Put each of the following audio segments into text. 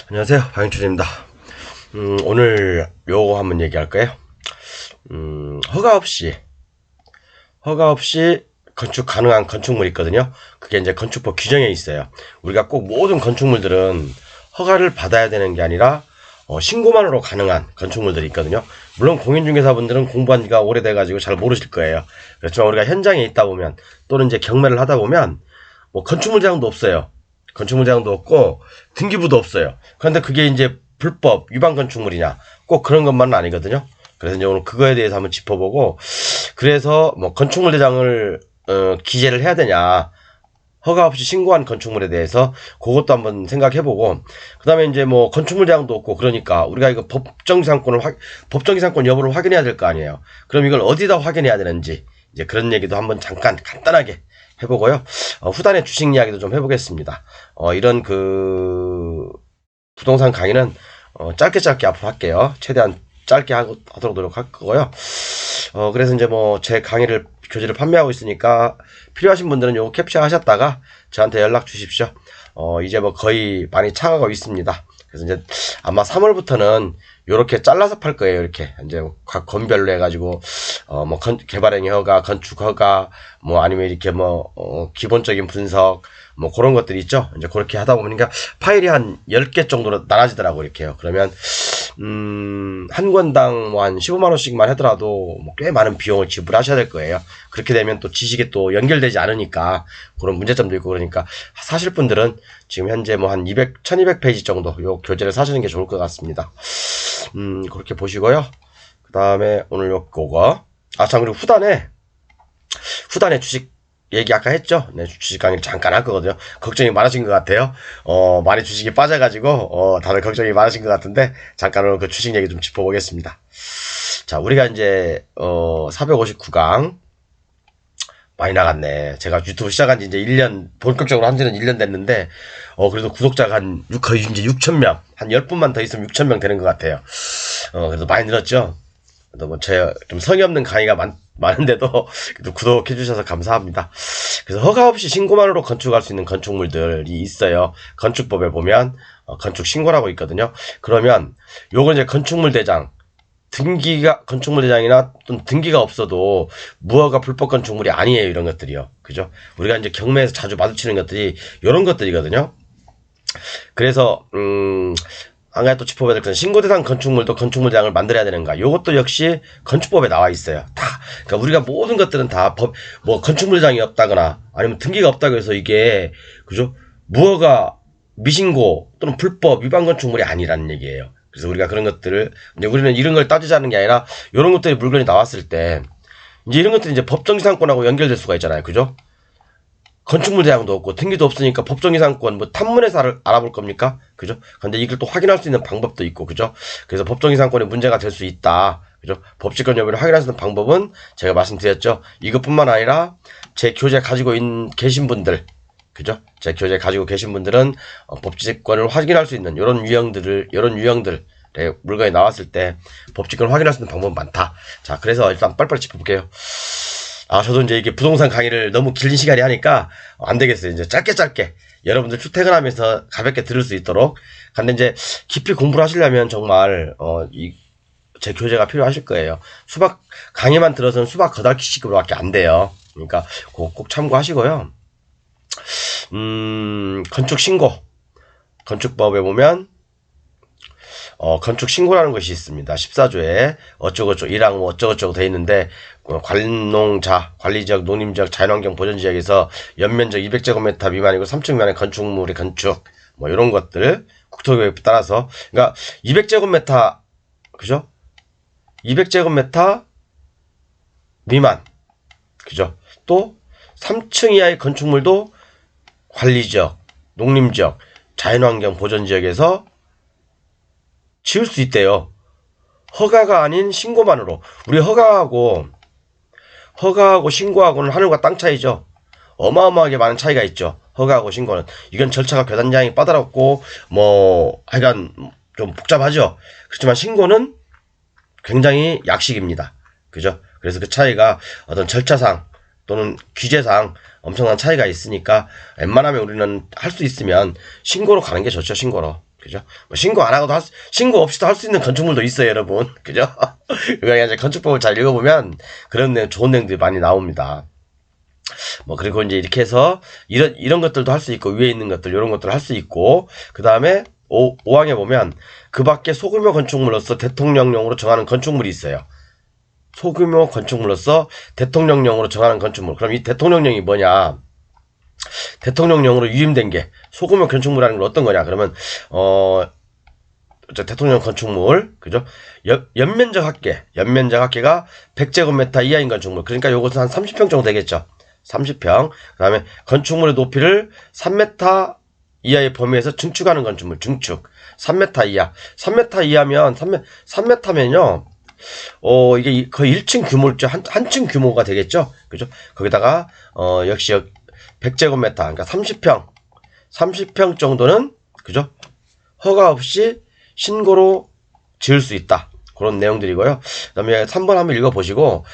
안녕하세요, 방인춘입니다. 오늘 요거 한번 얘기할까요? 허가 없이 건축 가능한 건축물이 있거든요. 그게 이제 건축법 규정에 있어요. 우리가 꼭 모든 건축물들은 허가를 받아야 되는 게 아니라 신고만으로 가능한 건축물들이 있거든요. 물론 공인중개사분들은 공부한 지가 오래돼가지고 잘 모르실 거예요. 그렇지만 우리가 현장에 있다 보면 또는 이제 경매를 하다 보면 뭐 건축물 제한도 없어요. 건축물 제한도 없고 등기부도 없어요. 그런데 그게 이제 불법 위반 건축물이냐 꼭 그런 것만은 아니거든요. 그래서 이제 오늘 그거에 대해서 한번 짚어보고, 그래서 뭐 건축물 대장을 기재를 해야 되냐, 허가 없이 신고한 건축물에 대해서 그것도 한번 생각해보고, 그 다음에 이제 뭐 건축물 대장도 없고 그러니까 우리가 이거 법정이상권 여부를 확인해야 될 거 아니에요. 그럼 이걸 어디다 확인해야 되는지 이제 그런 얘기도 한번 잠깐 간단하게 해보고요. 후단에 주식 이야기도 좀 해보겠습니다. 이런 부동산 강의는 짧게 앞으로 할게요. 최대한 짧게 하도록 노력할 거고요. 그래서 이제 뭐 제 교재를 판매하고 있으니까 필요하신 분들은 요거 캡처 하셨다가 저한테 연락 주십시오. 이제 뭐 거의 많이 차가고 있습니다. 그래서 이제 아마 3월부터는 요렇게 잘라서 팔 거예요. 이렇게 이제 각 건별로 해가지고 뭐 개발행위 허가, 건축 허가, 뭐 아니면 이렇게 뭐 기본적인 분석 뭐 그런 것들이 있죠. 이제 그렇게 하다 보니까 파일이 한 10개 정도로 나눠지더라고. 이렇게요. 그러면 한 권당 뭐 한 15만원씩만 하더라도 뭐 꽤 많은 비용을 지불하셔야 될 거예요. 그렇게 되면 또 지식이 또 연결되지 않으니까 그런 문제점도 있고, 그러니까 사실 분들은 지금 현재 뭐 한 1200페이지 정도 요 교재를 사시는 게 좋을 것 같습니다. 그렇게 보시고요. 그 다음에 오늘 요거 참, 그리고 후단에 주식 얘기 아까 했죠? 네, 주식 강의를 잠깐 할 거거든요. 걱정이 많으신 것 같아요. 많이 주식이 빠져가지고, 다들 걱정이 많으신 것 같은데, 잠깐 오늘 그 주식 얘기 좀 짚어보겠습니다. 자, 우리가 이제, 459강. 많이 나갔네. 제가 유튜브 시작한 지 이제 1년, 본격적으로 한 지는 1년 됐는데, 그래도 구독자가 거의 이제 6,000명. 한 10분만 더 있으면 6,000명 되는 것 같아요. 그래도 많이 늘었죠? 또 뭐 좀 성의 없는 강의가 많은데도 구독해 주셔서 감사합니다. 그래서 허가 없이 신고만으로 건축할 수 있는 건축물들이 있어요. 건축법에 보면 건축 신고라고 있거든요. 그러면 요건 이제 건축물 대장, 건축물 대장이나 또 등기가 없어도 무허가 불법 건축물이 아니에요. 이런 것들이요. 그죠? 우리가 이제 경매에서 자주 마주치는 것들이 요런 것들이거든요. 그래서 한 가지 또 짚어봐야 될 것은 신고대상 건축물도 건축물 대장을 만들어야 되는가. 요것도 역시 건축법에 나와 있어요. 그러니까 우리가 모든 것들은 다 뭐 건축물 대장이 없다거나 아니면 등기가 없다고 해서 이게, 그죠? 무허가 미신고 또는 불법 위반 건축물이 아니라는 얘기예요. 그래서 우리가 그런 것들을, 이제 우리는 이런 걸 따지자는 게 아니라 요런 것들이 물건이 나왔을 때 이제 이런 것들이 이제 법정이상권하고 연결될 수가 있잖아요. 그죠? 건축물 대장도 없고 등기도 없으니까 법정이상권 뭐 탐문에서 알아볼 겁니까? 그죠? 근데 이걸 또 확인할 수 있는 방법도 있고, 그죠? 그래서 법정이상권에 문제가 될 수 있다. 그죠? 법직권 여부를 확인할 수 있는 방법은 제가 말씀드렸죠. 이것뿐만 아니라 제 교재 가지고 계신 분들, 그죠? 제 교재 가지고 계신 분들은 법직권을 확인할 수 있는 요런 유형들 물건이 나왔을 때 법직권을 확인할 수 있는 방법은 많다. 자, 그래서 일단 빨리빨리 짚어볼게요. 저도 이제 이게 부동산 강의를 너무 긴 시간이 하니까 안 되겠어요. 이제 짧게 여러분들 출퇴근하면서 가볍게 들을 수 있도록. 근데 이제 깊이 공부를 하시려면 정말 제 교재가 필요하실 거예요. 강의만 들어서는 수박 거달기식으로밖에 안 돼요. 그러니까 꼭 참고하시고요. 건축 신고, 건축법에 보면 건축 신고라는 것이 있습니다. 14조에 어쩌고저쩌고 1항 뭐 어쩌고저쩌고 돼 있는데, 관농자, 관리지역, 농림지역, 자연환경 보전지역에서 연면적 200제곱미터 미만이고 3층 미만의 건축물의 건축, 뭐 이런 것들 국토교육에 따라서, 그러니까 200제곱미터, 그죠? 200제곱미터 미만, 그죠? 또 3층 이하의 건축물도 관리지역, 농림지역, 자연환경 보전지역에서 지을 수 있대요. 허가가 아닌 신고만으로. 우리 허가하고 신고하고는 하늘과 땅 차이죠. 어마어마하게 많은 차이가 있죠. 허가하고 신고는. 이건 절차가 괴단장이 까다롭고 뭐 하여간 좀 복잡하죠. 그렇지만 신고는 굉장히 약식입니다. 그죠? 그래서 그 차이가 어떤 절차상 또는 규제상 엄청난 차이가 있으니까 웬만하면 우리는 할 수 있으면 신고로 가는 게 좋죠. 신고로. 그죠? 뭐 신고 안 하고도 신고 없이도 할 수 있는 건축물도 있어요, 여러분. 그죠? 그러니까 이제 건축법을 잘 읽어보면 그런 좋은 내용들이 많이 나옵니다. 뭐 그리고 이제 이렇게 해서 이런 것들도 할 수 있고 위에 있는 것들 이런 것들을 할 수 있고 그 다음에 5항에 보면 그 밖에 소규모 건축물로서 대통령령으로 정하는 건축물이 있어요. 소규모 건축물로서 대통령령으로 정하는 건축물. 그럼 이 대통령령이 뭐냐? 대통령령으로 위임된 게 소규모 건축물이라는 건 어떤 거냐? 그러면 대통령 건축물, 그죠? 연면적 합계가 100제곱미터 이하인 건축물. 그러니까 요것은 한 30평 정도 되겠죠. 30평. 그 다음에 건축물의 높이를 3m 이하의 범위에서 증축하는 건축물, 증축. 3m 이하. 3m 이하면, 3m면요, 이게 거의 1층 규모죠. 한층 규모가 되겠죠. 그죠? 거기다가, 역시 100제곱미터, 그러니까 30평 정도는, 그죠? 허가 없이 신고로 지을 수 있다. 그런 내용들이고요. 그 다음에 3번 한번 읽어보시고,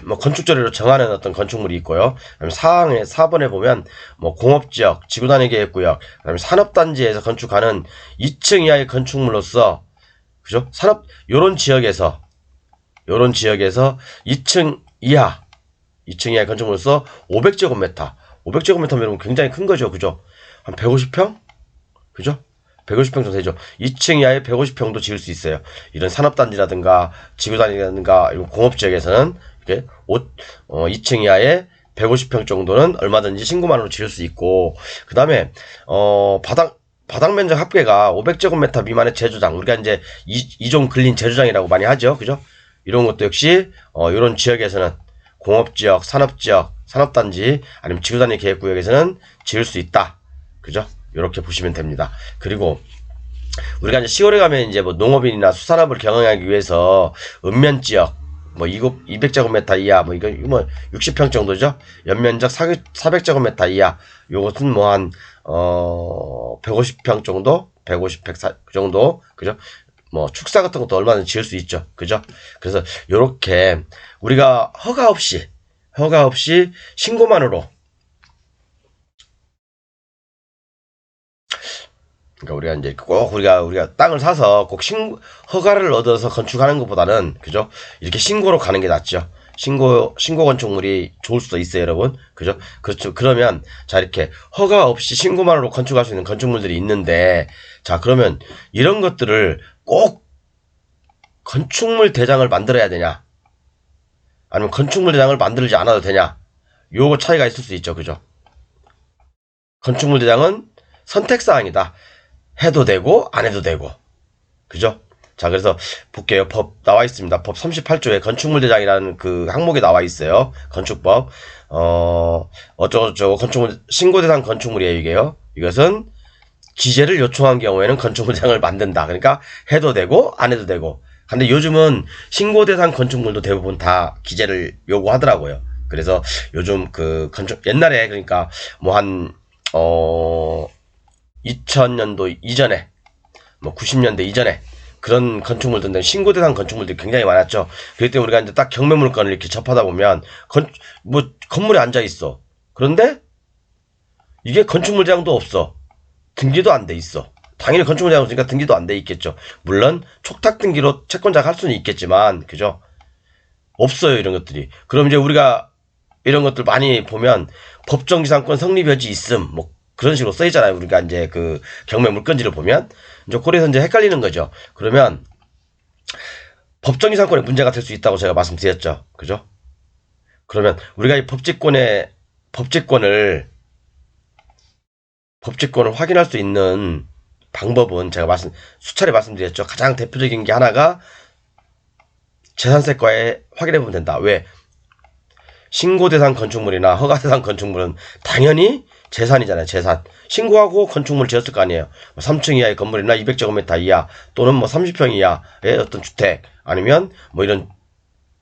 뭐, 건축조례로 정하는 어떤 건축물이 있고요. 그 다음에 4번에 보면, 뭐, 공업지역, 지구단위 계획구역, 그 다음에 산업단지에서 건축하는 2층 이하의 건축물로서, 그죠? 요런 지역에서 2층 이하의 건축물로서 500제곱미터. 500제곱미터면 굉장히 큰 거죠. 그죠? 한 150평? 그죠? 150평 정도 되죠. 2층 이하에 150평도 지을 수 있어요. 이런 산업단지라든가 지구단위라든가 공업지역에서는 이렇게 2층 이하에 150평 정도는 얼마든지 신고만으로 지을 수 있고, 그 다음에 바닥 면적 합계가 500제곱미터 미만의 제조장, 우리가 이제 이종 근린 제조장이라고 많이 하죠. 그죠? 이런 것도 역시 이런 지역에서는 공업지역, 산업지역, 산업단지 아니면 지구단위 계획구역에서는 지을 수 있다. 그죠? 이렇게 보시면 됩니다. 그리고 우리가 이제 시골에 가면 이제 뭐 농업인이나 수산업을 경영하기 위해서 은면지역 뭐 200제곱미터 이하 뭐 이거 뭐 60평 정도죠. 연면적 400제곱미터 이하 요것은 뭐 한 150평 정도, 150, 100 정도, 그죠? 뭐 축사 같은 것도 얼마든지 지을 수 있죠. 그죠? 그래서 요렇게 우리가 허가 없이 신고만으로, 그러니까 우리가 이제 꼭 우리가 땅을 사서 꼭 허가를 얻어서 건축하는 것보다는, 그죠? 이렇게 신고로 가는 게 낫죠. 신고 건축물이 좋을 수도 있어요, 여러분. 그죠? 그렇죠. 그러면, 자, 이렇게 허가 없이 신고만으로 건축할 수 있는 건축물들이 있는데, 자, 그러면 이런 것들을 꼭 건축물 대장을 만들어야 되냐? 아니면 건축물 대장을 만들지 않아도 되냐? 요거 차이가 있을 수 있죠. 그죠? 건축물 대장은 선택사항이다. 해도 되고 안 해도 되고, 그죠? 자, 그래서 볼게요. 법 나와 있습니다. 법 38조에 건축물 대장이라는 그 항목이 나와 있어요. 건축법. 어쩌고저쩌고 건축물 신고 대상 건축물이에요. 이게요. 이것은 기재를 요청한 경우에는 건축물 대장을 만든다. 그러니까 해도 되고 안 해도 되고. 근데 요즘은 신고 대상 건축물도 대부분 다 기재를 요구하더라고요. 그래서 요즘 그 옛날에, 그러니까 뭐 한 2000년도 이전에, 뭐 90년대 이전에 그런 건축물들, 신고 대상 건축물들이 굉장히 많았죠. 그렇기 때문에 우리가 이제 딱 경매물건을 이렇게 접하다 보면 건물에 앉아 있어. 그런데 이게 건축물 대장도 없어. 등기도 안 돼 있어. 당연히 건축물 대장 없으니까 등기도 안 돼 있겠죠. 물론 촉탁 등기로 채권자가 할 수는 있겠지만, 그죠? 없어요, 이런 것들이. 그럼 이제 우리가 이런 것들 많이 보면 법정지상권 성립 여지 있음, 뭐 그런 식으로 써있잖아요. 우리가 이제 그 경매 물건지를 보면 이제 그래서 이제 헷갈리는 거죠. 그러면 법정이상권에 문제가 될 수 있다고 제가 말씀드렸죠. 그죠? 그러면 우리가 이 법직권을 확인할 수 있는 방법은 제가 수차례 말씀드렸죠. 가장 대표적인 게 하나가 재산세과에 확인해 보면 된다. 왜? 신고 대상 건축물이나 허가 대상 건축물은 당연히 재산이잖아요. 재산. 신고하고 건축물을 지었을 거 아니에요. 3층 이하의 건물이나 200제곱미터 이하 또는 뭐 30평 이하의 어떤 주택 아니면 뭐 이런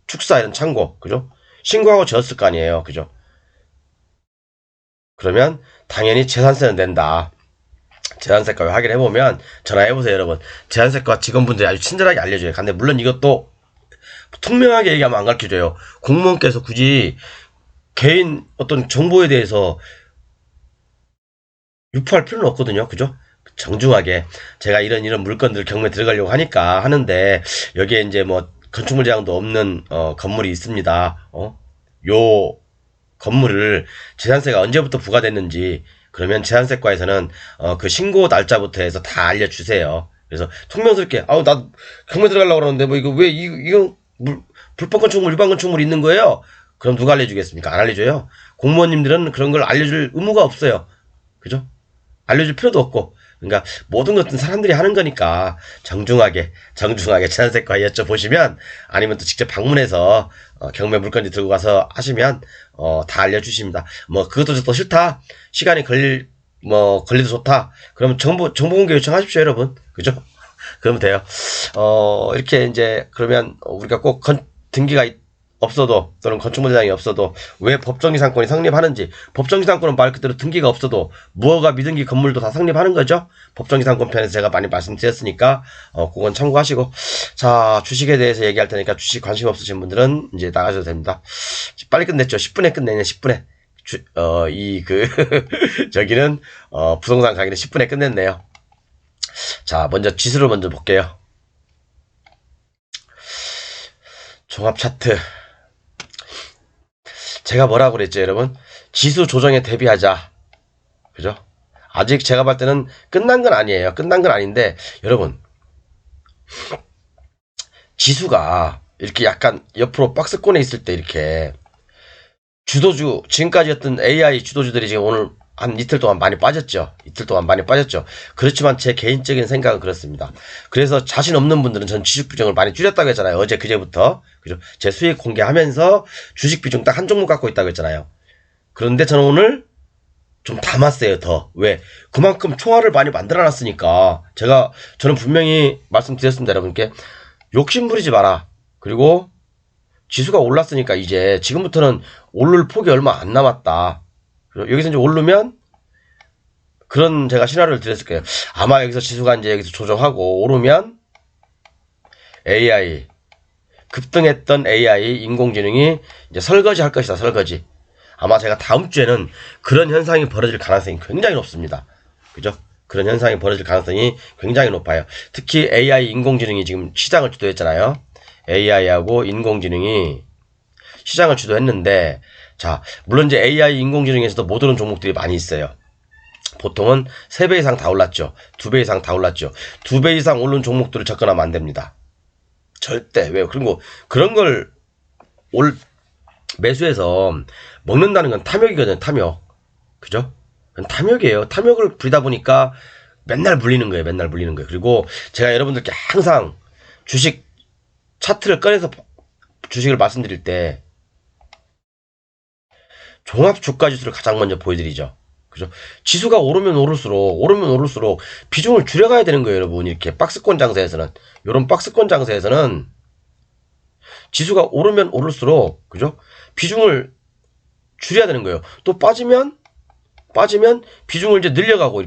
축사 이런 창고, 그죠? 신고하고 지었을 거 아니에요. 그죠? 그러면 당연히 재산세는 낸다. 재산세과 확인해보면 전화해보세요, 여러분. 재산세과 직원분들이 아주 친절하게 알려줘요. 근데 물론 이것도 투명하게 얘기하면 안 가르쳐줘요. 공무원께서 굳이 개인 어떤 정보에 대해서 유포할 필요는 없거든요. 그죠? 정중하게 제가 이런 물건들 경매 들어가려고 하니까 하는데 여기에 이제 뭐 건축물 제한도 없는 건물이 있습니다. 요 건물을 재산세가 언제부터 부과됐는지 그러면 재산세과에서는 그 신고 날짜부터 해서 다 알려주세요. 그래서 퉁명스럽게 나 경매 들어가려고 그러는데 뭐 이거 왜 이거 불법 건축물 일반 건축물 있는 거예요? 그럼 누가 알려주겠습니까? 안 알려줘요. 공무원님들은 그런 걸 알려줄 의무가 없어요. 그죠? 알려줄 필요도 없고. 그러니까 모든 것은 사람들이 하는 거니까 정중하게 재산세과 여쭤보시면 아니면 또 직접 방문해서 경매 물건지 들고 가서 하시면 다 알려주십니다. 뭐 그것도 더 싫다. 시간이 걸리도 좋다. 그러면 정보 공개 요청하십시오, 여러분. 그죠? 그러면 돼요. 이렇게 이제 그러면 우리가 꼭 등기가 없어도 또는 건축물 대장이 없어도 왜 법정지상권이 성립하는지, 법정지상권은 말 그대로 등기가 없어도 무허가 미등기 건물도 다 성립하는 거죠. 법정지상권 편에서 제가 많이 말씀드렸으니까 그건 참고하시고, 자, 주식에 대해서 얘기할 테니까 주식 관심 없으신 분들은 이제 나가셔도 됩니다. 빨리 끝냈죠. 10분에 끝내네. 10분에 저기는 부동산 강의는 10분에 끝냈네요. 자, 먼저 지수를 먼저 볼게요. 종합 차트. 제가 뭐라고 그랬죠, 여러분? 지수 조정에 대비하자. 그죠? 아직 제가 볼 때는 끝난 건 아니에요. 끝난 건 아닌데, 여러분. 지수가 이렇게 약간 옆으로 박스권에 있을 때 이렇게 지금까지였던 AI 주도주들이 지금 오늘 한 이틀 동안 많이 빠졌죠. 그렇지만 제 개인적인 생각은 그렇습니다. 그래서 자신 없는 분들은 전 주식 비중을 많이 줄였다고 했잖아요. 어제 그제부터. 그죠? 제 수익 공개하면서 주식 비중 딱 한 종목 갖고 있다고 했잖아요. 그런데 저는 오늘 좀 담았어요, 더. 왜? 그만큼 총알을 많이 만들어 놨으니까. 저는 분명히 말씀드렸습니다, 여러분께. 욕심 부리지 마라. 그리고 지수가 올랐으니까 이제 지금부터는 오를 폭이 얼마 안 남았다. 여기서 이제 오르면 그런 제가 시나리오를 드렸을 거예요. 아마 여기서 지수가 이제 여기서 조정하고 오르면 AI 급등했던 AI 인공지능이 이제 설거지 할 것이다. 설거지. 아마 제가 다음 주에는 그런 현상이 벌어질 가능성이 굉장히 높습니다. 그죠? 그런 현상이 벌어질 가능성이 굉장히 높아요. 특히 AI 인공지능이 지금 시장을 주도했잖아요. AI하고 인공지능이 시장을 주도했는데, 자, 물론 이제 AI 인공지능에서도 못 오른 종목들이 많이 있어요. 보통은 3배 이상 다 올랐죠. 2배 이상 다 올랐죠. 2배 이상 오른 종목들을 접근하면 안 됩니다. 절대. 왜요? 그리고 그런 걸 매수해서 먹는다는 건 탐욕이거든요. 탐욕. 그죠? 탐욕이에요. 탐욕을 부리다 보니까 맨날 물리는 거예요. 그리고 제가 여러분들께 항상 주식 차트를 꺼내서 주식을 말씀드릴 때 종합 주가 지수를 가장 먼저 보여드리죠. 그죠? 지수가 오르면 오를수록 비중을 줄여가야 되는 거예요, 여러분. 이렇게 박스권 장세에서는. 요런 박스권 장세에서는 지수가 오르면 오를수록, 그죠? 비중을 줄여야 되는 거예요. 또 빠지면 비중을 이제 늘려가고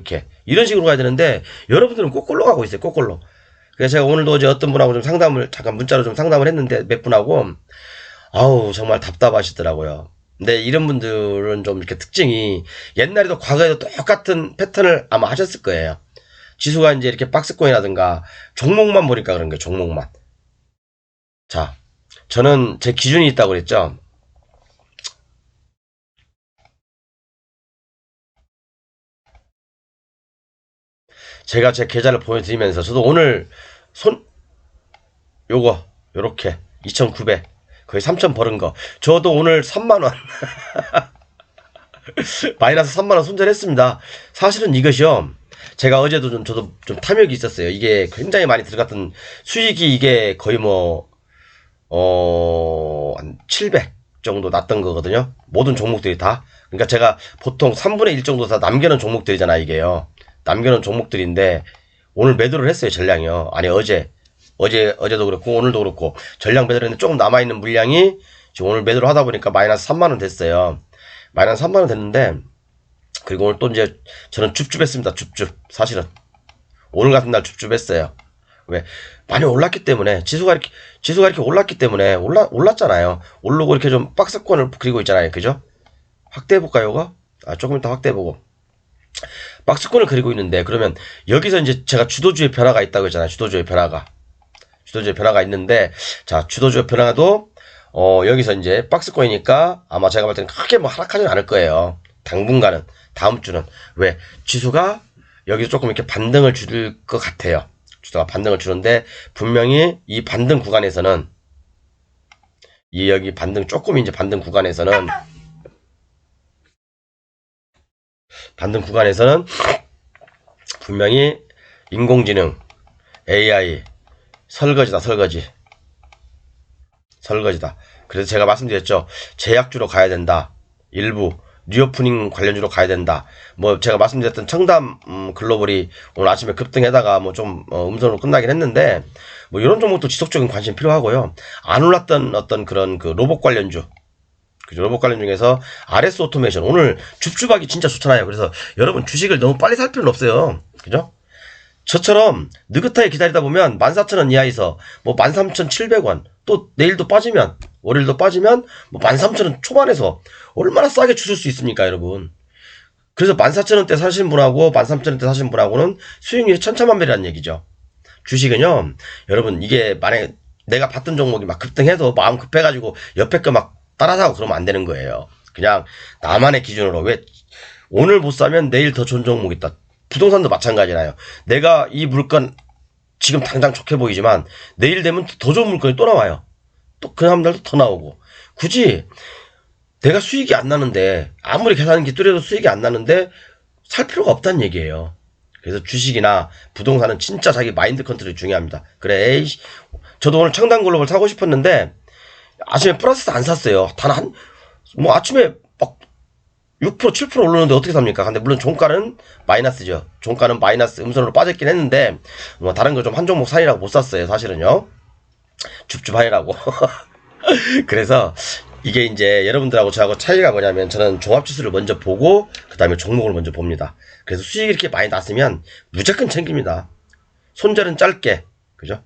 이런 식으로 가야 되는데 여러분들은 거꾸로 가고 있어요. 거꾸로. 그래서 제가 오늘도 어제 어떤 분하고 좀 잠깐 문자로 좀 상담을 했는데 몇 분하고 정말 답답하시더라고요. 근데 이런 분들은 좀 이렇게 특징이 옛날에도 과거에도 똑같은 패턴을 아마 하셨을 거예요. 지수가 이제 이렇게 박스권이라든가 종목만 보니까 그런 거예요. 종목만. 자, 저는 제 기준이 있다고 그랬죠. 제가 제 계좌를 보여드리면서 저도 오늘 요렇게 2,900 거의 3,000 벌은 거 저도 오늘 3만원 마이너스 3만원 손절했습니다. 사실은 이것이요, 제가 어제도 저도 좀 탐욕이 있었어요. 이게 굉장히 많이 들어갔던 수익이 이게 거의 한 700 정도 났던 거거든요. 모든 종목들이 다. 그러니까 제가 보통 3분의 1 정도 다 남겨놓은 종목들이잖아, 이게요. 남겨놓은 종목들인데 오늘 매도를 했어요. 전량이요. 아니 어제도 그렇고 오늘도 그렇고 전량 매도를 했는데 조금 남아있는 물량이 지금 오늘 매도를 하다 보니까 마이너스 3만원 됐어요. 마이너스 3만원 됐는데, 그리고 오늘 또 이제 저는 줍줍했습니다. 줍줍. 사실은 오늘 같은 날 줍줍했어요. 왜? 많이 올랐기 때문에, 지수가 이렇게 올랐기 때문에 올랐잖아요. 오르고 이렇게 좀 박스권을 그리고 있잖아요. 그죠? 확대해볼까요, 이거? 조금 이따 확대해보고. 박스권을 그리고 있는데, 그러면 여기서 이제 제가 주도주의 변화가 있다고 했잖아요. 주도주의 변화가 있는데, 자, 주도주의 변화도, 여기서 이제 박스권이니까 아마 제가 볼 때는 크게 뭐 하락하지는 않을 거예요. 당분간은. 다음 주는. 왜? 지수가 여기서 조금 이렇게 반등을 줄 것 같아요. 지수가 반등을 주는데, 분명히 이 반등 구간에서는, 여기 조금 이제 반등 구간에서는, 분명히 인공지능, AI, 설거지다. 그래서 제가 말씀드렸죠. 제약주로 가야 된다. 일부 뉴오프닝 관련주로 가야 된다. 뭐 제가 말씀드렸던 청담 글로벌이 오늘 아침에 급등에다가 뭐 좀 음선으로 끝나긴 했는데 뭐 이런 종목도 지속적인 관심 필요하고요. 안 올랐던 어떤 그런 그 로봇 관련주, 그죠? 로봇 관련 중에서 RS 오토메이션 오늘 줍줍하기 진짜 좋잖아요. 그래서 여러분 주식을 너무 빨리 살 필요는 없어요. 그죠? 저처럼 느긋하게 기다리다 보면 14,000원 이하에서 뭐 13,700원 또 내일도 빠지면 월요일도 빠지면 뭐 13,000원 초반에서 얼마나 싸게 주실 수 있습니까, 여러분? 그래서 14,000원대 사신 분하고 13,000원대 사신 분하고는 수익률이 천차만별이라는 얘기죠. 주식은요, 여러분 이게 만약에 내가 봤던 종목이 막 급등해도 마음 급해가지고 옆에 거 막 따라사고 그러면 안 되는 거예요. 그냥 나만의 기준으로 왜 오늘 못 사면 내일 더 좋은 종목 있다. 부동산도 마찬가지잖아요. 내가 이 물건 지금 당장 좋게 보이지만 내일 되면 더 좋은 물건이 또 나와요. 또 그 다음 날도 더 나오고. 굳이 내가 수익이 안 나는데 아무리 계산기 뚫려도 수익이 안 나는데 살 필요가 없다는 얘기예요. 그래서 주식이나 부동산은 진짜 자기 마인드 컨트롤이 중요합니다. 그래, 에이씨. 저도 오늘 청담글로벌 사고 싶었는데 아침에 플러스 안 샀어요. 뭐 아침에 막 6%, 7% 오르는데 어떻게 삽니까? 근데 물론 종가는 마이너스죠. 종가는 마이너스 음선으로 빠졌긴 했는데, 뭐 다른 거 좀 한 종목 사이라고 못 샀어요. 사실은요. 줍줍하이라고. 그래서 이게 이제 여러분들하고 저하고 차이가 뭐냐면 저는 종합지수를 먼저 보고 그 다음에 종목을 먼저 봅니다. 그래서 수익이 이렇게 많이 났으면 무조건 챙깁니다. 손절은 짧게. 그죠?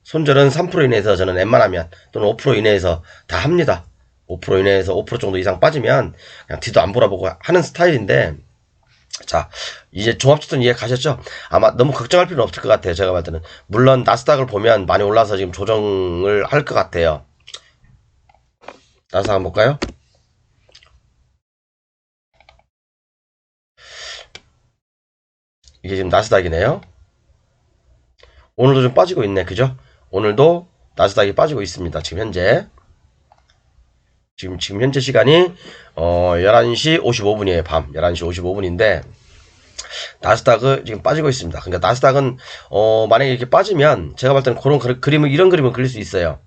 손절은 3% 이내에서 저는 웬만하면 또는 5% 이내에서 다 합니다. 5% 이내에서 5% 정도 이상 빠지면 그냥 뒤도 안 보라보고 하는 스타일인데, 자, 이제 종합지수 이해 가셨죠? 아마 너무 걱정할 필요는 없을 것 같아요. 제가 봤을 때는. 물론 나스닥을 보면 많이 올라서 지금 조정을 할 것 같아요. 나스닥 한번 볼까요? 이게 지금 나스닥이네요. 오늘도 좀 빠지고 있네. 그죠? 오늘도 나스닥이 빠지고 있습니다. 지금 현재. 지금 현재 시간이 11시 55분이에요. 밤 11시 55분인데 나스닥은 지금 빠지고 있습니다. 그러니까 나스닥은 만약에 이렇게 빠지면 제가 볼 때는 그런 그림을 이런 그림을 그릴 수 있어요.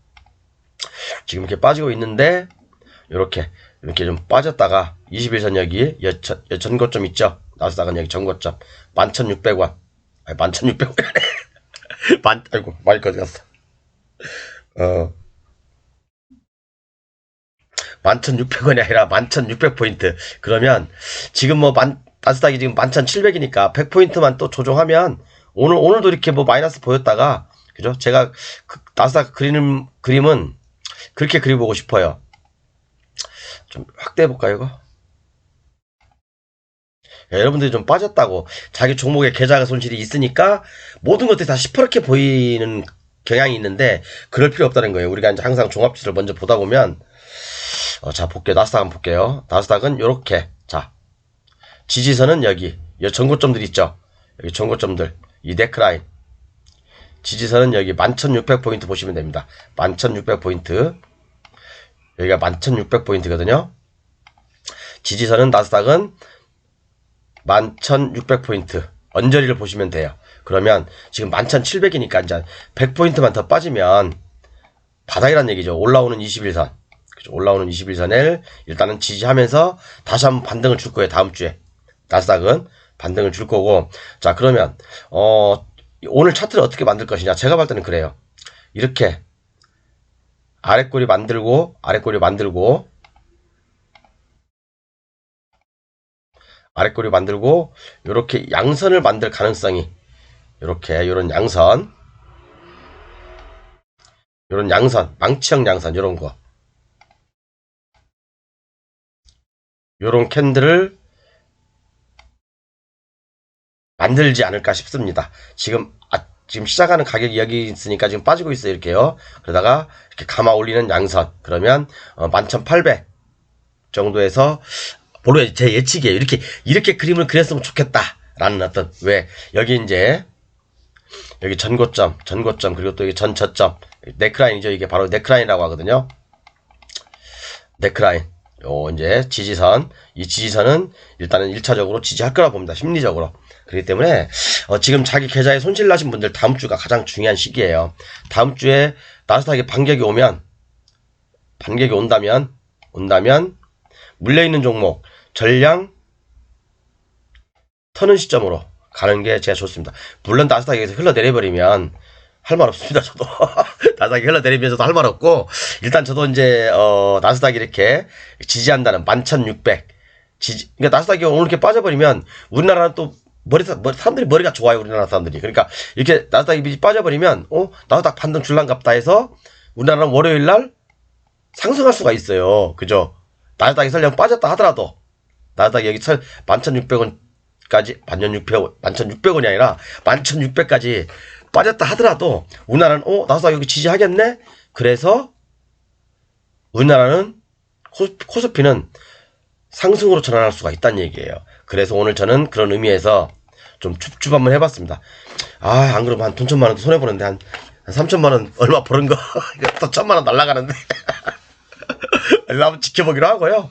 지금 이렇게 빠지고 있는데 이렇게 좀 빠졌다가 21선 여기 전고점 있죠. 나스닥은 여기 전고점 11,600원. 아니 11,600원. 아이고 마이크 어디 갔어. 11,600원이 아니라 11,600포인트. 그러면 지금 뭐 나스닥이 지금 11,700이니까 100포인트만 또 조정하면 오늘도 이렇게 뭐 마이너스 보였다가 그죠? 제가 나스닥 그리는 그림은 그렇게 그려보고 싶어요. 좀 확대해 볼까요, 이거? 야, 여러분들이 좀 빠졌다고 자기 종목에 계좌가 손실이 있으니까 모든 것들이 다 시퍼렇게 보이는 경향이 있는데 그럴 필요 없다는 거예요. 우리가 이제 항상 종합지수를 먼저 보다 보면 자 볼게요. 나스닥 한번 볼게요. 나스닥은 요렇게 자 지지선은 여기 전고점들 있죠. 여기 전고점들 이 네크라인 지지선은 여기 11,600포인트 보시면 됩니다. 11,600포인트 여기가 11,600포인트거든요. 지지선은 나스닥은 11,600포인트 언저리를 보시면 돼요. 그러면 지금 11,700이니까 이제 100포인트만 더 빠지면 바닥이란 얘기죠. 올라오는 21선. 그죠? 올라오는 21선을 일단은 지지하면서 다시 한번 반등을 줄 거예요. 다음 주에. 나스닥은 반등을 줄 거고. 자, 그러면 오늘 차트를 어떻게 만들 것이냐? 제가 볼 때는 그래요. 이렇게 아랫꼬리 만들고 이렇게 양선을 만들 가능성이 이렇게 요런 양선 망치형 양선 요런 거 요런 캔들을 만들지 않을까 싶습니다. 지금 시작하는 가격이 여기 있으니까 지금 빠지고 있어요. 이렇게요. 그러다가 이렇게 감아 올리는 양선. 그러면 11,800 정도에서 모르겠어요. 제 예측이에요. 이렇게 그림을 그렸으면 좋겠다라는 어떤, 왜 여기 이제 여기 전고점 그리고 또 여기 전저점 넥라인이죠. 이게 바로 넥라인이라고 하거든요. 넥라인. 요 이제 지지선, 이 지지선은 일단은 1차적으로 지지할 거라 봅니다. 심리적으로. 그렇기 때문에 지금 자기 계좌에 손실 나신 분들 다음 주가 가장 중요한 시기예요. 다음 주에 나스닥에 반격이 온다면 물려있는 종목 전량 터는 시점으로 가는 게 제가 좋습니다. 물론 나스닥에서 흘러내려버리면 할 말 없습니다. 저도 나스닥이 흘러내리면 저도 할 말 없고, 일단 저도 이제 나스닥이 이렇게 지지한다는 11,600 그러니까 나스닥이 오늘 이렇게 빠져버리면 우리나라는 또 사람들이 머리가 좋아요. 우리나라 사람들이. 그러니까 이렇게 나스닥이 빠져버리면 나스닥 반등 줄란갑다 해서 우리나라는 월요일날 상승할 수가 있어요. 그죠? 나스닥이 설령 빠졌다 하더라도 나스닥이 여기 11,600원까지 11,600원이 아니라 11,600까지 빠졌다 하더라도 우리나라는 나스닥 여기 지지하겠네? 그래서 우리나라는 코스피는 상승으로 전환할 수가 있다는 얘기예요. 그래서 오늘 저는 그런 의미에서 좀 줍줍 한번 해봤습니다. 안 그러면 한 돈 1,000만원도 손해보는데 한 3,000만원 얼마 버는 거 이거 또 1,000만원 날라가는데 한번 지켜보기로 하고요.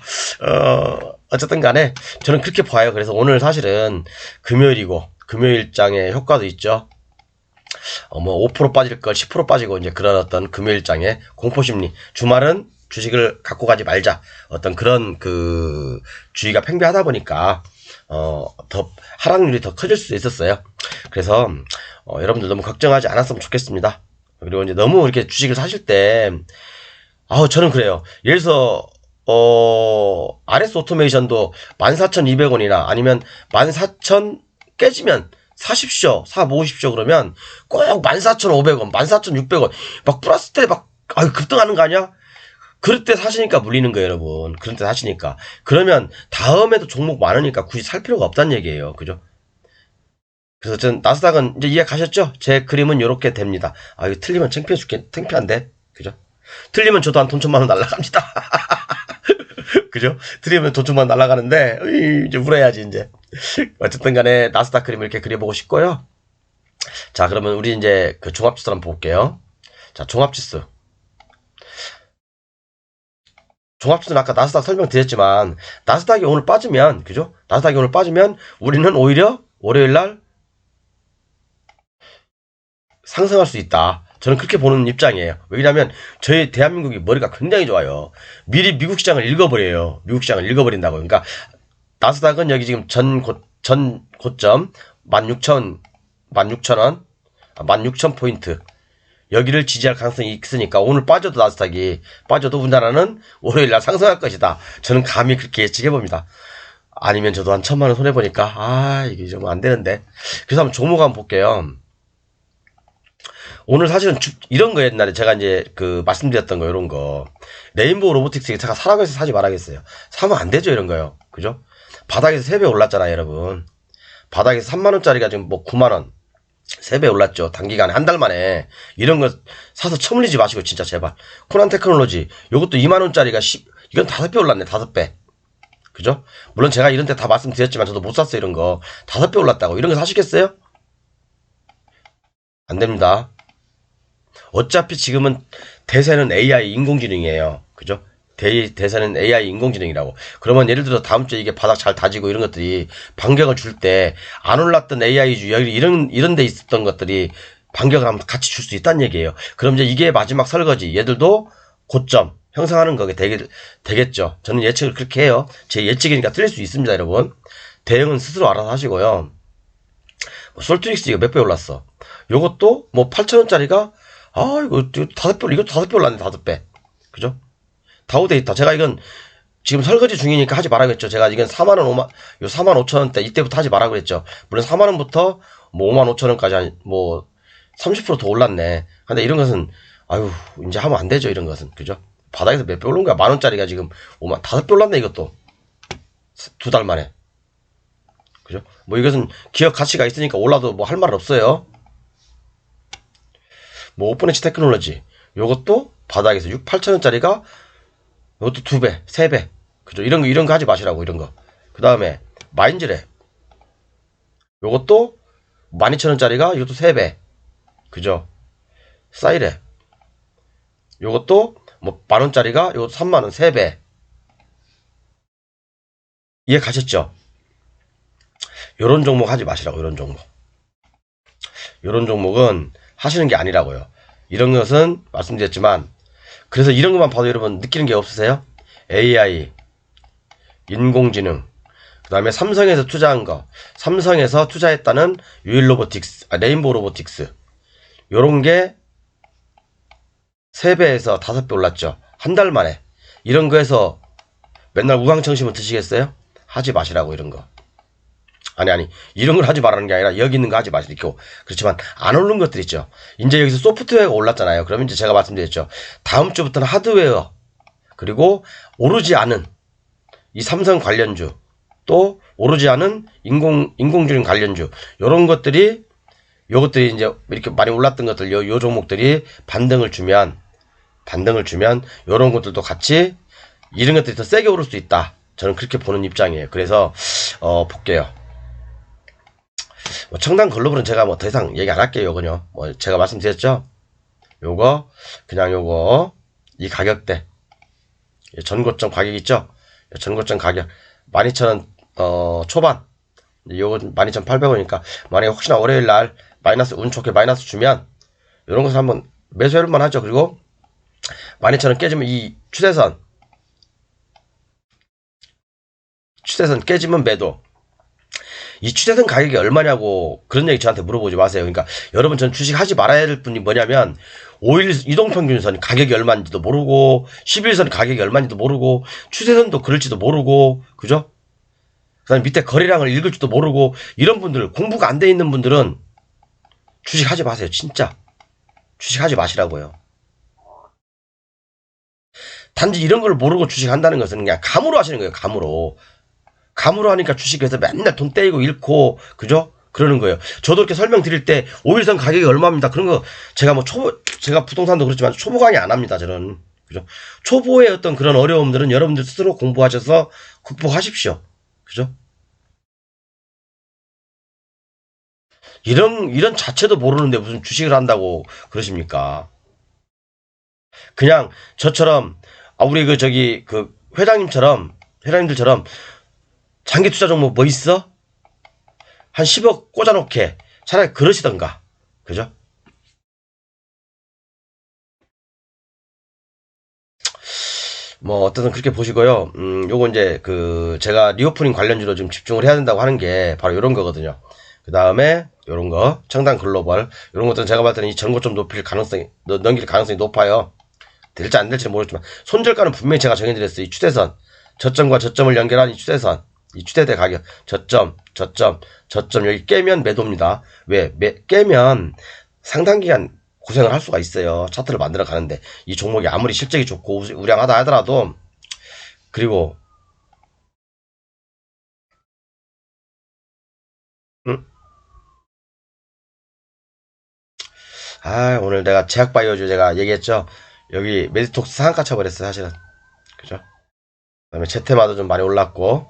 어쨌든 간에 저는 그렇게 봐요. 그래서 오늘 사실은 금요일이고 금요일장의 효과도 있죠. 5% 빠질 걸 10% 빠지고 이제 그런 어떤 금요일장의 공포심리. 주말은 주식을 갖고 가지 말자. 어떤 그런 주의가 팽배하다 보니까 더 하락률이 더 커질 수도 있었어요. 그래서 여러분들 너무 걱정하지 않았으면 좋겠습니다. 그리고 이제 너무 이렇게 주식을 사실 때 저는 그래요. 예를 들어서 RS 오토메이션도 14,200원이나 아니면 14,000 깨지면 사십시오. 모으십시오. 그러면 꼭 14,500원, 14,600원 막 플러스 때 막 급등하는 거 아니야? 그럴 때 사시니까 물리는 거예요, 여러분. 그럴 때 사시니까. 그러면 다음에도 종목 많으니까 굳이 살 필요가 없다는 얘기예요. 그죠? 그래서 전 나스닥은 이제 이해 가셨죠? 제 그림은 이렇게 됩니다. 이거 틀리면 창피한데. 그죠? 틀리면 저도 한 돈 1,000만원 날라갑니다. 그죠? 틀리면 돈 1,000만원 날라가는데, 이제 울어야지, 이제. 어쨌든 간에 나스닥 그림을 이렇게 그려보고 싶고요. 자, 그러면 우리 이제 종합지수 한번 볼게요. 자, 종합지수는 아까 나스닥 설명드렸지만, 나스닥이 오늘 빠지면, 그죠? 나스닥이 오늘 빠지면, 우리는 오히려 월요일날 상승할 수 있다. 저는 그렇게 보는 입장이에요. 왜냐면 저희 대한민국이 머리가 굉장히 좋아요. 미리 미국 시장을 읽어버려요. 미국 시장을 읽어버린다고. 그러니까 나스닥은 여기 지금 전 고점 16,000원 16,000포인트 여기를 지지할 가능성이 있으니까 오늘 빠져도 나스닥이 빠져도 우리나라는 월요일날 상승할 것이다. 저는 감히 그렇게 예측해봅니다. 아니면 저도 한 1,000만원 손해보니까 이게 좀 안되는데. 그래서 한번 종목 한번 볼게요. 오늘 사실은 이런 거 옛날에 제가 이제 말씀드렸던 거 이런 거 레인보우 로보틱스 제가 사라고 해서 사지 말아야겠어요. 사면 안 되죠 이런 거요. 그죠? 바닥에서 3배 올랐잖아요 여러분. 바닥에서 3만원짜리가 지금 9만원 3배 올랐죠. 단기간에 한 달 만에. 이런 거 사서 처물리지 마시고 진짜 제발. 코난 테크놀로지 요것도 2만원짜리가 이건 5배 올랐네. 5배. 그죠? 물론 제가 이런 데 다 말씀드렸지만 저도 못 샀어요 이런 거. 5배 올랐다고. 이런 거 사시겠어요? 안 됩니다. 어차피 지금은 대세는 AI 인공지능이에요. 그죠? 대세는 AI 인공지능이라고. 그러면 예를 들어 다음 주에 이게 바닥 잘 다지고 이런 것들이 반격을 줄 때 안 올랐던 AI주 여기 이런 데 있었던 것들이 반격을 하면 같이 줄 수 있다는 얘기예요. 그럼 이제 이게 마지막 설거지. 얘들도 고점 형성하는 거게 되겠죠. 저는 예측을 그렇게 해요. 제 예측이니까 틀릴 수 있습니다, 여러분. 대응은 스스로 알아서 하시고요. 솔트닉스 이거 몇 배 올랐어. 요것도 8,000원짜리가 이거 5배 올랐네. 5배. 그죠? 다우데이터. 제가 이건 지금 설거지 중이니까 하지 말아야겠죠. 제가 이건 4만 5천원대 이때부터 하지 말라고 그랬죠. 물론 4만원부터 5만 5천원까지 30% 더 올랐네. 근데 이런 것은 이제 하면 안 되죠. 이런 것은. 그죠? 바닥에서 몇 배 올른 거야. 10,000원짜리가 지금 5배 올랐네 이것도. 2달 만에. 그죠? 뭐 이것은 기업 가치가 있으니까 올라도 뭐 할 말 없어요. 뭐 오픈엣지 테크놀로지 요것도 바닥에서 6, 8천원짜리가 요것도 2배, 3배. 그죠? 이런 거 하지 마시라고, 이런 거. 그 다음에 마인즈랩 요것도 12,000원짜리가 이것도 3배. 그죠? 사이랩 요것도 뭐 만원짜리가 요것도 3만원 3배. 이해 가셨죠? 요런 종목 하지 마시라고, 요런 종목. 요런 종목은 하시는 게 아니라고요. 이런 것은 말씀드렸지만, 그래서 이런 것만 봐도 여러분 느끼는 게 없으세요? AI, 인공지능, 그 다음에 삼성에서 투자한 거, 삼성에서 투자했다는 유일로보틱스, 레인보우 로보틱스, 요런 게 3배에서 5배 올랐죠. 한 달 만에. 이런 거에서 맨날 우황청심을 드시겠어요? 하지 마시라고, 이런 거. 아니, 이런 걸 하지 말라는 게 아니라 여기 있는 거 하지 마시고. 그렇지만 안 오른 것들 있죠. 이제 여기서 소프트웨어가 올랐잖아요. 그러면 이제 제가 말씀드렸죠. 다음 주부터는 하드웨어, 그리고 오르지 않은 이 삼성 관련주, 또 오르지 않은 인공지능 관련주, 요런 것들이, 요것들이 이제 이렇게 많이 올랐던 것들, 요 종목들이 반등을 주면 요런 것들도 같이 이런 것들이 더 세게 오를 수 있다. 저는 그렇게 보는 입장이에요. 그래서 볼게요. 뭐 청단 글로벌은 제가 뭐 더 이상 얘기 안 할게요. 요거요. 뭐 제가 말씀드렸죠. 요거 그냥 요거 이 가격대 전고점 가격 있죠. 전고점 가격 12,000원 초반. 요거 12,800원이니까 만약에 혹시나 월요일 날 마이너스 운 좋게 마이너스 주면 요런 것을 한번 매수해볼만 하죠. 그리고 12,000원 깨지면 이 추세선 깨지면 매도. 이 추세선 가격이 얼마냐고 그런 얘기 저한테 물어보지 마세요. 그러니까 여러분, 전 주식 하지 말아야 될 분이 뭐냐면 5일 이동평균선 가격이 얼마인지도 모르고 11선 가격이 얼마인지도 모르고 추세선도 그럴지도 모르고, 그죠? 그 다음에 밑에 거래량을 읽을지도 모르고, 이런 분들, 공부가 안 돼 있는 분들은 주식 하지 마세요. 진짜 주식 하지 마시라고요. 단지 이런 걸 모르고 주식 한다는 것은 그냥 감으로 하시는 거예요. 감으로 하니까 주식에서 맨날 돈 떼이고 잃고, 그죠? 그러는 거예요. 저도 이렇게 설명드릴 때 5일선 가격이 얼마입니다. 그런 거 제가 뭐 제가 부동산도 그렇지만 초보 강의 안 합니다. 저는. 그죠? 초보의 어떤 그런 어려움들은 여러분들 스스로 공부하셔서 극복하십시오. 그죠? 이런 자체도 모르는데 무슨 주식을 한다고 그러십니까? 그냥 저처럼, 우리 회장님들처럼 장기 투자 종목 뭐 있어? 한 10억 꽂아놓게 차라리 그러시던가. 그죠? 뭐 어쨌든 그렇게 보시고요. 요거 이제 제가 리오프닝 관련주로 좀 집중을 해야 된다고 하는 게 바로 요런 거거든요. 그 다음에 요런 거 청단 글로벌, 요런 것들은 제가 봤을 때는 이 전고점 넘길 가능성이 높아요. 될지 안 될지는 모르겠지만 손절가는 분명히 제가 정해드렸어요. 이 추세선, 저점과 저점을 연결한 이 추세선, 이 추세대 가격, 저점 여기 깨면 매도입니다. 왜? 깨면 상당 기간 고생을 할 수가 있어요. 차트를 만들어 가는데 이 종목이 아무리 실적이 좋고 우량하다 하더라도. 그리고 오늘 내가 제약바이오주 제가 얘기했죠. 여기 메디톡스 상한가 쳐버렸어요. 사실은. 그죠? 그다음에 제테마도 좀 많이 올랐고,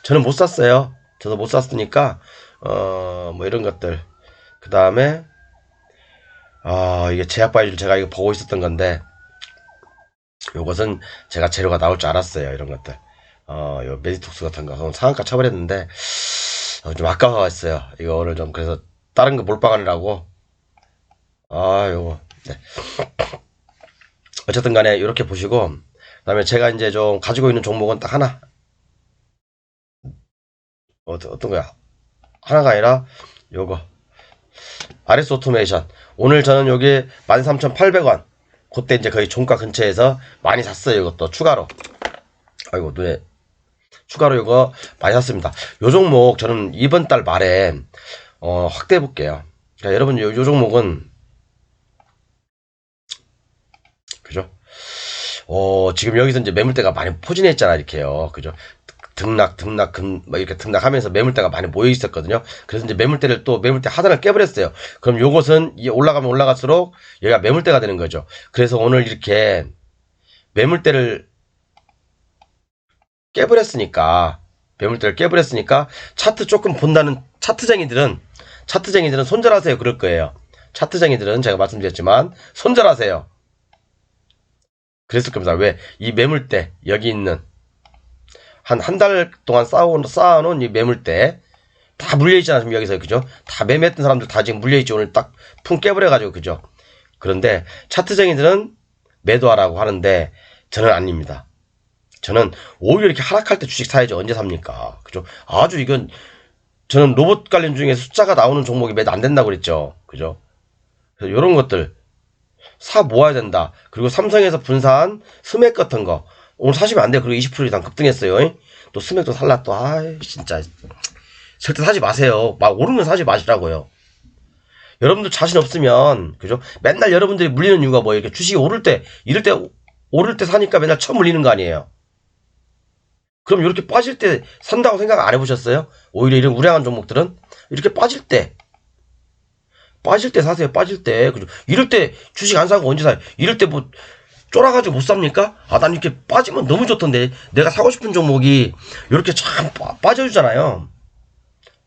저는 못 샀어요. 저도 못 샀으니까 뭐 이런 것들. 그 다음에 이게 제약바이오주 제가 이거 보고 있었던 건데, 요것은 제가 재료가 나올 줄 알았어요. 이런 것들. 요 메디톡스 같은 거 상한가 쳐버렸는데 좀 아까웠어요. 이거 오늘 좀 그래서 다른 거 몰빵하느라고. 요거. 네. 어쨌든 간에 이렇게 보시고, 그 다음에 제가 이제 좀 가지고 있는 종목은 딱 하나. 어떤 거야? 하나가 아니라 요거. RS 오토메이션. 오늘 저는 여기 13,800원. 그때 이제 거의 종가 근처에서 많이 샀어요. 이것도 추가로. 아이고, 눈에. 추가로 이거 많이 샀습니다. 요 종목 저는 이번 달 말에 확대해 볼게요. 그러니까 여러분 요 종목은, 그죠? 지금 여기서 이제 매물대가 많이 포진해 있잖아, 이렇게요. 그죠? 뭐 이렇게 등락하면서 매물대가 많이 모여 있었거든요. 그래서 이제 매물대 하단을 깨버렸어요. 그럼 요것은 올라가면 올라갈수록 여기가 매물대가 되는 거죠. 그래서 오늘 이렇게 매물대를 깨버렸으니까 차트 조금 본다는 차트쟁이들은 손절하세요. 그럴 거예요. 차트쟁이들은 제가 말씀드렸지만 손절하세요. 그랬을 겁니다. 왜? 이 매물대, 여기 있는 한 달 동안 쌓아놓은 이 매물대 다 물려있잖아. 지금 여기서. 그죠? 다 매매했던 사람들 다 지금 물려있죠. 오늘 딱 풍 깨버려가지고. 그죠? 그런데 차트쟁이들은 매도하라고 하는데 저는 아닙니다. 저는 오히려 이렇게 하락할 때 주식 사야지 언제 삽니까? 그죠? 아주 이건 저는 로봇 관련 중에 숫자가 나오는 종목이 매도 안 된다고 그랬죠. 그죠? 그래서 이런 것들 사 모아야 된다. 그리고 삼성에서 분사한 스맥 같은 거 오늘 사시면 안 돼요. 그리고 20% 이상 급등했어요. 또 스맥도 살라 또 진짜 절대 사지 마세요. 막 오르면 사지 마시라고요. 여러분들 자신 없으면 그죠? 맨날 여러분들이 물리는 이유가 뭐예요? 이렇게 주식이 이럴 때 사니까 맨날 처음 물리는 거 아니에요? 그럼 이렇게 빠질 때 산다고 생각 안 해보셨어요? 오히려 이런 우량한 종목들은 이렇게 빠질 때 사세요. 빠질 때. 그죠? 이럴 때 주식 안 사고 언제 사요? 이럴 때 뭐 쫄아가지고 못 삽니까? 난 이렇게 빠지면 너무 좋던데. 내가 사고 싶은 종목이 이렇게 참 빠져주잖아요.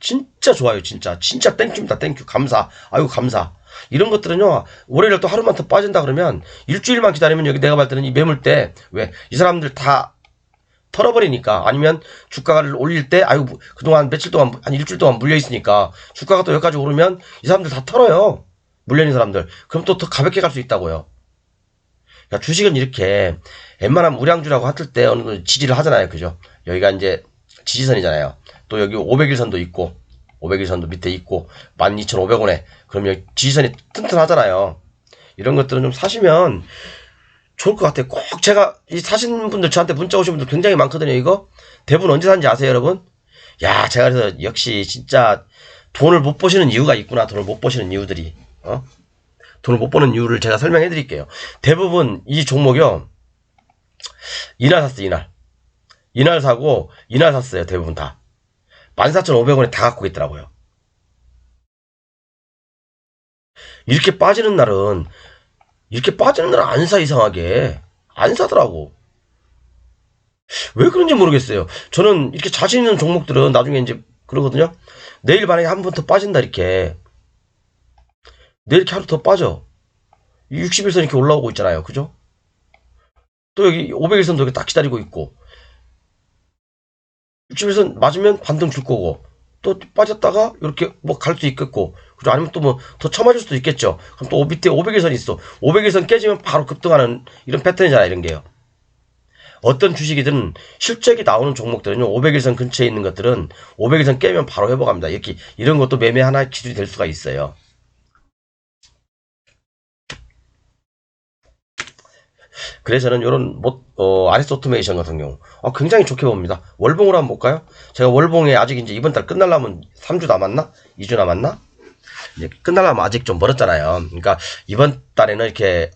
진짜 좋아요. 진짜 땡큐입니다. 땡큐. 감사. 아이고 감사. 이런 것들은요. 올해를 또 하루만 더 빠진다 그러면 일주일만 기다리면 여기 내가 봤을 때는 이 매물대 왜 이 사람들 다 털어버리니까 아니면 주가를 올릴 때 그동안 며칠 동안 한 일주일 동안 물려있으니까 주가가 또 여기까지 오르면 이 사람들 다 털어요. 물려있는 사람들. 그럼 또 더 가볍게 갈 수 있다고요. 그러니까 주식은 이렇게 웬만하면 우량주라고 할 때 어느 정도 지지를 하잖아요. 그죠? 여기가 이제 지지선이잖아요. 또 여기 500일선도 있고 500일선도 밑에 있고 12,500원에 그럼 여기 지지선이 튼튼하잖아요. 이런 것들은 좀 사시면 좋을 것 같아요. 꼭 제가 이 사신 분들 저한테 문자 오신 분들 굉장히 많거든요. 이거 대부분 언제 산지 아세요, 여러분? 야, 제가 그래서 역시 진짜 돈을 못 버시는 이유가 있구나. 돈을 못 버시는 이유들이 돈을 못 버는 이유를 제가 설명해 드릴게요. 대부분 이 종목이요. 이날 샀어요. 이날 사고 이날 샀어요. 대부분 다 14,500원에 다 갖고 있더라고요. 이렇게 빠지는 날은 안 사. 이상하게 안 사더라고. 왜 그런지 모르겠어요. 저는 이렇게 자신 있는 종목들은 나중에 이제 그러거든요. 내일 만약에 한 번 더 빠진다 이렇게 내일 이렇게 하루 더 빠져 60일선 이렇게 올라오고 있잖아요. 그죠? 또 여기 500일선도 이렇게 딱 기다리고 있고 60일선 맞으면 반등 줄 거고 또 빠졌다가 이렇게 뭐 갈 수 있겠고 그죠? 아니면 또 뭐 더 쳐맞을 수도 있겠죠. 그럼 또 밑에 500일선이 있어. 500일선 깨지면 바로 급등하는 이런 패턴이잖아요. 이런 게요. 어떤 주식이든 실적이 나오는 종목들은요. 500일선 근처에 있는 것들은 500일선 깨면 바로 회복합니다. 이런 것도 매매 하나의 기술이 될 수가 있어요. 그래서 저는 이런 RS 오토메이션 같은 경우 굉장히 좋게 봅니다. 월봉으로 한번 볼까요? 제가 월봉에 아직 이제 이번 달 끝나려면 3주 남았나? 2주 남았나? 이제 끝나려면 아직 좀 멀었잖아요. 그러니까 이번 달에는 이렇게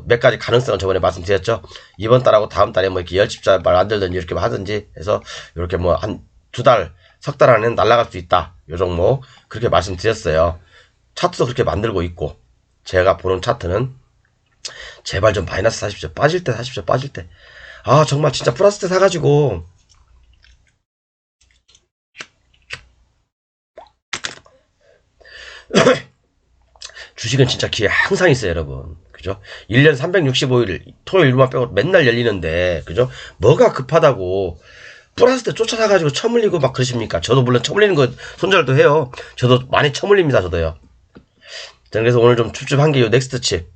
몇 가지 가능성을 저번에 말씀드렸죠. 이번 달하고 다음 달에 뭐 이렇게 열집자 만들든지 이렇게 하든지 해서 이렇게 뭐 한 2달, 석 달 안에는 날아갈 수 있다. 요 종목 그렇게 말씀드렸어요. 차트도 그렇게 만들고 있고 제가 보는 차트는 제발 좀 마이너스 사십시오. 빠질 때 사십시오. 빠질 때. 정말 진짜 플러스 때 사가지고 주식은 진짜 기회 항상 있어요, 여러분. 그죠? 1년 365일 토요일만 빼고 맨날 열리는데 그죠? 뭐가 급하다고 플러스 때 쫓아가가지고 처물리고 막 그러십니까? 저도 물론 처물리는 거 손절도 해요. 저도 많이 처물립니다. 저도요. 그래서 오늘 좀 춥춥한 게 요 넥스트 칩.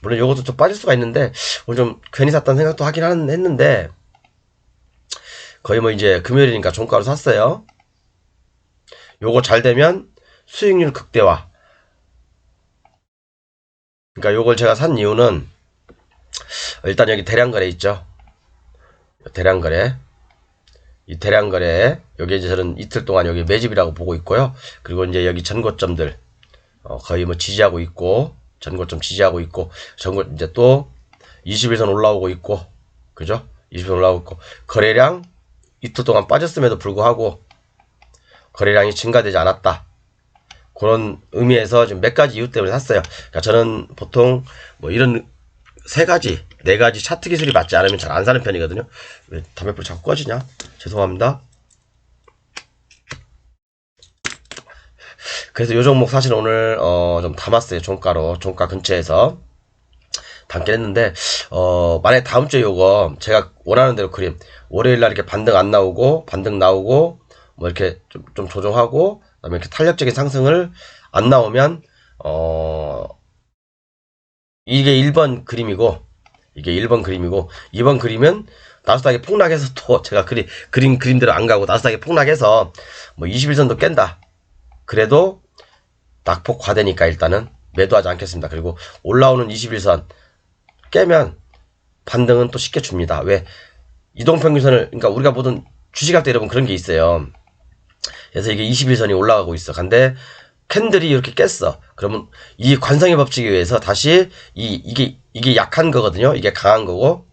물론 요것도 좀 빠질 수가 있는데 오늘 좀 괜히 샀다는 생각도 하긴 했는데 거의 뭐 이제 금요일이니까 종가로 샀어요. 요거 잘 되면 수익률 극대화. 그러니까 요걸 제가 산 이유는 일단 여기 대량거래 있죠. 대량거래. 이 대량거래 여기 이제 저는 이틀 동안 여기 매집이라고 보고 있고요. 그리고 이제 여기 전고점들 거의 뭐 지지하고 있고 전고점 지지하고 있고 이제 또 21선 올라오고 있고 그죠? 20선 올라오고 있고 거래량 이틀 동안 빠졌음에도 불구하고 거래량이 증가되지 않았다. 그런 의미에서 지금 몇 가지 이유 때문에 샀어요. 그러니까 저는 보통 뭐 이런 세 가지, 네 가지 차트 기술이 맞지 않으면 잘 안 사는 편이거든요. 왜 담배불 자꾸 꺼지냐? 죄송합니다. 그래서 요 종목 사실 오늘 좀 담았어요. 종가로, 종가 근처에서 담긴 했는데 만약에 다음 주에 요거 제가 원하는 대로 그림 월요일날 이렇게 반등 안 나오고 반등 나오고 뭐 이렇게 좀 조정하고 그다음에 이렇게 탄력적인 상승을 안 나오면 이게 1번 그림이고 이게 1번 그림이고 2번 그림은 나스닥이 폭락해서 또 제가 그림대로 안 가고 나스닥이 폭락해서 뭐 21선도 깬다. 그래도 낙폭 과대니까 일단은 매도하지 않겠습니다. 그리고 올라오는 21선 깨면 반등은 또 쉽게 줍니다. 왜? 이동평균선을, 그러니까 우리가 보던 주식할 때 여러분 그런 게 있어요. 그래서 이게 21선이 올라가고 있어. 근데 캔들이 이렇게 깼어. 그러면 이 관성의 법칙에 의해서 다시 이게 약한 거거든요. 이게 강한 거고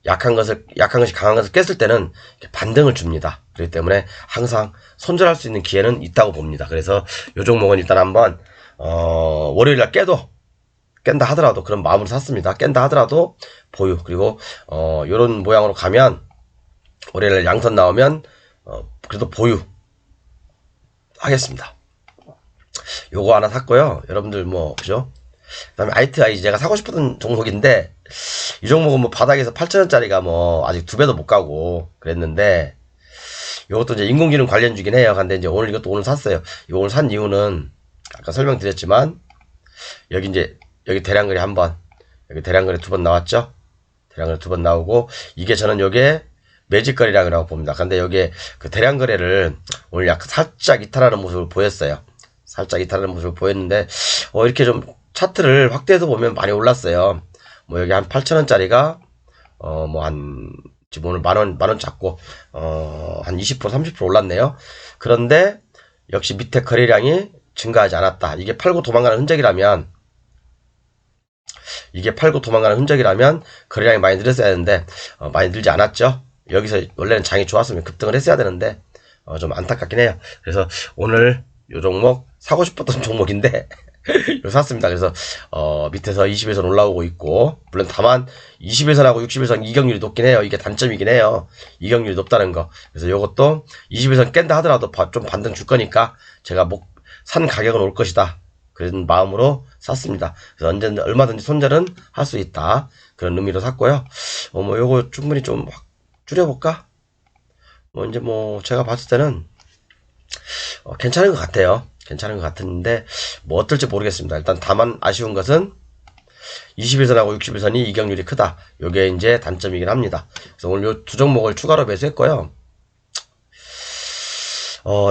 약한 것이 강한 것을 깼을 때는 반등을 줍니다. 그렇기 때문에 항상 손절할 수 있는 기회는 있다고 봅니다. 그래서 요 종목은 일단 한번 월요일날 깬다 하더라도 그런 마음으로 샀습니다. 깬다 하더라도 보유. 그리고 요런 모양으로 가면 월요일날 양선 나오면 그래도 보유 하겠습니다. 요거 하나 샀고요. 여러분들 뭐 그죠? 그다음에 ITI 제가 사고 싶었던 종목인데 이 종목은 뭐 바닥에서 8,000원짜리가 뭐 아직 2배도 못 가고 그랬는데 요것도 이제 인공지능 관련주긴 해요. 근데 이제 이것도 오늘 샀어요. 이거 오늘 산 이유는 아까 설명드렸지만 여기 대량거래 한번 여기 대량거래 2번 나왔죠? 대량거래 2번 나오고 이게 저는 요게 매직거래량이라고 봅니다. 근데 여기에 그 대량거래를 오늘 약간 살짝 이탈하는 모습을 보였어요. 살짝 이탈하는 모습을 보였는데 이렇게 좀 차트를 확대해서 보면 많이 올랐어요. 뭐 여기 한 8,000원짜리가 뭐 지금 오늘 만원 잡고 한 20% 30% 올랐네요. 그런데 역시 밑에 거래량이 증가하지 않았다. 이게 팔고 도망가는 흔적이라면 거래량이 많이 늘었어야 되는데 많이 늘지 않았죠. 여기서 원래는 장이 좋았으면 급등을 했어야 되는데 좀 안타깝긴 해요. 그래서 오늘 요 종목 사고 싶었던 종목인데 이거 샀습니다. 그래서 밑에서 20일선 올라오고 있고 물론 다만 20일선하고 60일선 이격률이 높긴 해요. 이게 단점이긴 해요. 이격률이 높다는 거. 그래서 요것도 20일선 깬다 하더라도 좀 반등 줄 거니까 제가 산 가격은 올 것이다. 그런 마음으로 샀습니다. 그래서 언제든 얼마든지 손절은 할 수 있다. 그런 의미로 샀고요. 뭐 요거 충분히 좀 확 줄여볼까? 뭐 이제 뭐 제가 봤을 때는 괜찮은 것 같아요. 괜찮은 것 같은데 뭐 어떨지 모르겠습니다. 일단 다만 아쉬운 것은 21선하고 60일선이 이격률이 크다. 요게 이제 단점이긴 합니다. 그래서 오늘 요 두 종목을 추가로 매수했고요.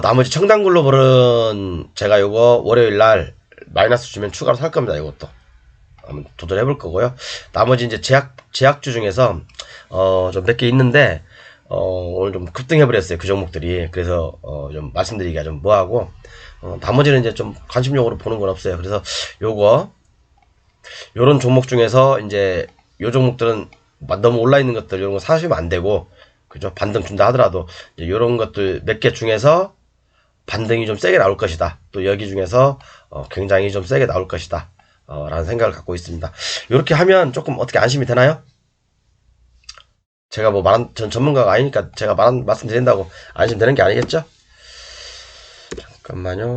나머지 청담글로벌은 제가 요거 월요일날 마이너스 주면 추가로 살 겁니다. 이것도 한번 도전해 볼 거고요. 나머지 이제 제약주 중에서 좀 몇 개 있는데 오늘 좀 급등해 버렸어요. 그 종목들이. 그래서 좀 말씀드리기가 좀 뭐하고 나머지는 이제 좀 관심용으로 보는 건 없어요. 그래서 요런 종목 중에서 이제 요 종목들은 너무 올라 있는 것들 이런 거 사시면 안 되고 그죠? 반등 준다 하더라도 이제 요런 것들 몇 개 중에서 반등이 좀 세게 나올 것이다. 또 여기 중에서 굉장히 좀 세게 나올 것이다. 라는 생각을 갖고 있습니다. 이렇게 하면 조금 어떻게 안심이 되나요? 제가 뭐 전 전문가가 아니니까 제가 말씀드린다고 안심되는 게 아니겠죠? 잠깐만요.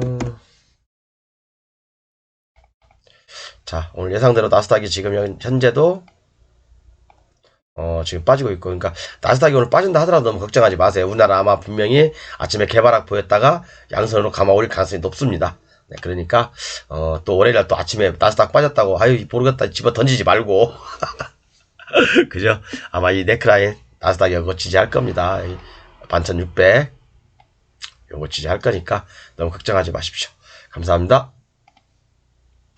자, 오늘 예상대로 나스닥이 지금 현재도 지금 빠지고 있고, 그러니까 나스닥이 오늘 빠진다 하더라도 너무 걱정하지 마세요. 우리나라 아마 분명히 아침에 개발학 보였다가 양선으로 감아 올릴 가능성이 높습니다. 네, 그러니까 또 월요일날 또 아침에 나스닥 빠졌다고 아유 모르겠다 집어 던지지 말고 그죠? 아마 이 네크라인 나스닥 이거 지지할 겁니다. 11,600 요거 지지할 거니까 너무 걱정하지 마십시오. 감사합니다.